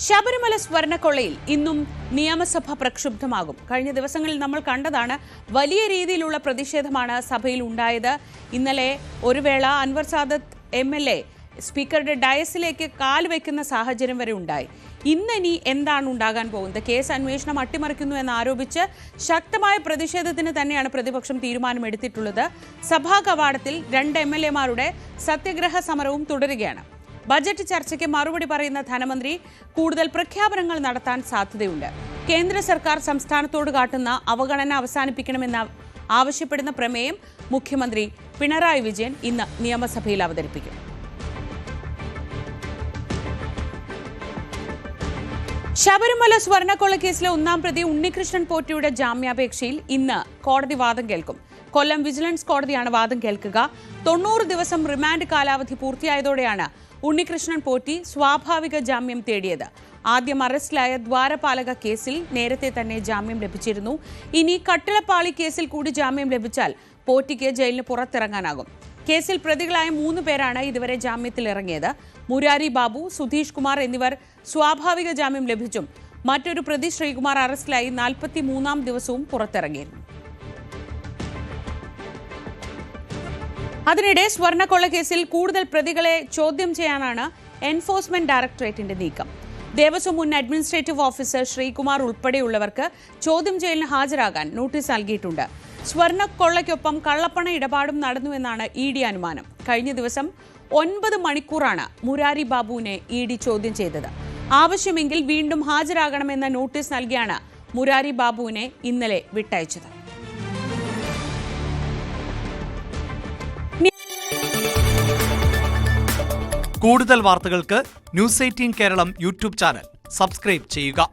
ശബരിമല സ്വർണ്ണക്കൊള്ളയിൽ ഇന്നും നിയമസഭ പ്രക്ഷുബ്ധമാകും. കഴിഞ്ഞ ദിവസങ്ങളിൽ നമ്മൾ കണ്ടതാണ്. വലിയ രീതിയിലുള്ള പ്രതിഷേധമാണ് സഭയിൽ ഉണ്ടായത്. ഇന്നലെ ഒരു വേള അൻവർ സാദത്ത് MLA സ്പീക്കറുടെ ഡയസിലേക്ക് കാൽവെക്കുന്ന സാഹചര്യം വരെ ഉണ്ടായി. ഇന്നിനി എന്താണ് ഉണ്ടാകാൻ പോകുന്നത്? കേസ് അന്വേഷണം അട്ടിമറിക്കുന്നു എന്നാരോപിച്ച് ശക്തമായ പ്രതിഷേധത്തിന് തന്നെയാണ് പ്രതിപക്ഷം തീരുമാനമെടുത്തിട്ടുള്ളത്. സഭാ കവാടത്തിൽ 2 MLA-മാരുടെ സത്യഗ്രഹ സമരവും തുടരുകയാണ്. ബജറ്റ് ചർച്ചയ്ക്ക് മറുപടി പറയുന്ന ധനമന്ത്രി കൂടുതൽ പ്രഖ്യാപനങ്ങൾ നടത്താൻ സാധ്യതയുണ്ട്. കേന്ദ്ര സർക്കാർ സംസ്ഥാനത്തോട് കാട്ടുന്ന അവഗണന അവസാനിപ്പിക്കണമെന്ന് ആവശ്യപ്പെടുന്ന പ്രമേയം മുഖ്യമന്ത്രി പിണറായി വിജയൻ ഇന്ന് നിയമസഭയിൽ അവതരിപ്പിക്കും. ശബരിമല സ്വർണ്ണക്കൊള്ളക്കേസിലെ 1-ാം പ്രതി ഉണ്ണികൃഷ്ണൻ പോറ്റിയുടെ ജാമ്യാപേക്ഷയിൽ ഇന്ന് കോടതി വാദം കേൾക്കും. കൊല്ലം വിജിലൻസ് കോടതിയാണ് വാദം കേൾക്കുക. 90 ദിവസം റിമാൻഡ് കാലാവധി പൂർത്തിയായതോടെയാണ് ഉണ്ണികൃഷ്ണൻ പോറ്റി സ്വാഭാവിക ജാമ്യം തേടിയത്. ആദ്യം അറസ്റ്റിലായ ദ്വാരപാലക കേസിൽ നേരത്തെ തന്നെ ജാമ്യം ലഭിച്ചിരുന്നു. ഇനി കട്ടിളപ്പാളി കേസിൽ കൂടി ജാമ്യം ലഭിച്ചാൽ പോറ്റിക്ക് ജയിലിന് പുറത്തിറങ്ങാനാകും. കേസിൽ പ്രതികളായ 3 പേരാണ് ഇതുവരെ ജാമ്യത്തിൽ ഇറങ്ങിയത്. മുരാരി ബാബു, സുധീഷ് കുമാർ എന്നിവർ സ്വാഭാവിക ജാമ്യം ലഭിച്ചും മറ്റൊരു പ്രതി ശ്രീകുമാർ അറസ്റ്റിലായി 43-ാം ദിവസവും പുറത്തിറങ്ങിയിരുന്നു. അതിനിടെ സ്വർണ്ണക്കൊള്ളക്കേസിൽ കൂടുതൽ പ്രതികളെ ചോദ്യം ചെയ്യാനാണ് എൻഫോഴ്സ്മെന്റ് ഡയറക്ടറേറ്റിന്റെ നീക്കം. ദേവസ്വം മുൻ അഡ്മിനിസ്ട്രേറ്റീവ് ഓഫീസർ ശ്രീകുമാർ ഉൾപ്പെടെയുള്ളവർക്ക് ചോദ്യം ചെയ്യലിന് ഹാജരാകാൻ നോട്ടീസ് നൽകിയിട്ടുണ്ട്. സ്വർണ്ണക്കൊള്ളയ്ക്കൊപ്പം കള്ളപ്പണ ഇടപാടും നടന്നുവെന്നാണ് ED അനുമാനം. കഴിഞ്ഞ ദിവസം 9 മണിക്കൂറാണ് മുരാരി ബാബുവിനെ ED ചോദ്യം ചെയ്തത്. ആവശ്യമെങ്കിൽ വീണ്ടും ഹാജരാകണമെന്ന നോട്ടീസ് നൽകിയാണ് മുരാരി ബാബുവിനെ ഇന്നലെ വിട്ടയച്ചത്. കൂടുതൽ വാർത്തകൾക്ക് News 18 Keralam YouTube channel subscribe ചെയ്യുക.